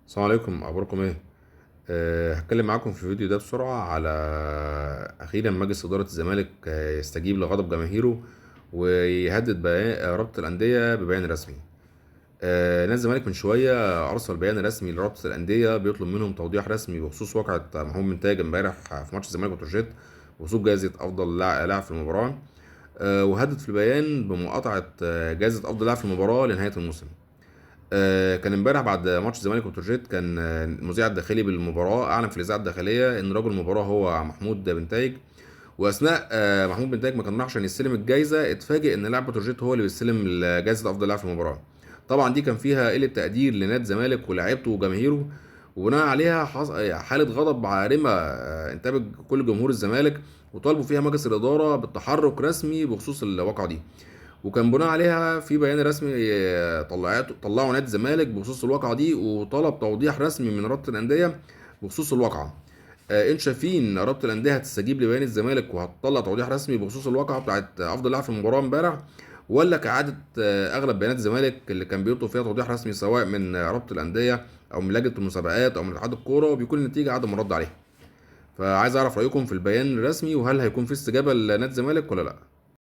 السلام عليكم، اخباركم ايه؟ هتكلم معاكم في الفيديو ده بسرعة على اخيرا مجلس ادارة الزمالك يستجيب لغضب جماهيره ويهدد رابطة الاندية ببيان رسمي. نادي الزمالك من شوية ارسل بيان رسمي لرابطة الاندية بيطلب منهم توضيح رسمي بخصوص واقعة محمود منتاج امبارح في ماتش الزمالك وبتروجيت بخصوص جائزة افضل لاعب في المباراة. وهدد في البيان بمقاطعة جائزة افضل لاعب في المباراة لنهاية الموسم. كان امبارح بعد ماتش الزمالك وبتروجيت كان المذيع الداخلي بالمباراه اعلن في الاذاعه الداخليه ان رجل المباراه هو محمود بنتايج. واثناء محمود بنتايج ما كان راح عشان يستلم الجائزه اتفاجئ ان لاعب بتروجيت هو اللي بيستلم جائزه افضل لاعب في المباراه. طبعا دي كان فيها قله تقدير لنادي الزمالك ولاعيبته وجماهيره، وبناء عليها حاله غضب عارمه انتابت كل جمهور الزمالك، وطالبوا فيها مجلس الاداره بالتحرك رسمي بخصوص الواقعه دي. وكان بناء عليها في بيان رسمي طلعوا نادي الزمالك بخصوص الواقعة دي وطلب توضيح رسمي من رابطة الأندية بخصوص الواقعة. انت شايفين رابطة الأندية هتستجيب لبيان الزمالك وهتطلع توضيح رسمي بخصوص الواقعة بتاعت أفضل لاعب في المباراة امبارح، ولا كعادة أغلب بيانات الزمالك اللي كان بيطلب فيها توضيح رسمي سواء من رابطة الأندية أو من لجنة المسابقات أو من اتحاد الكورة وبيكون النتيجة عدم الرد عليها؟ فعايز أعرف رأيكم في البيان الرسمي، وهل هيكون في استجابة لنادي الزمالك ولا لأ؟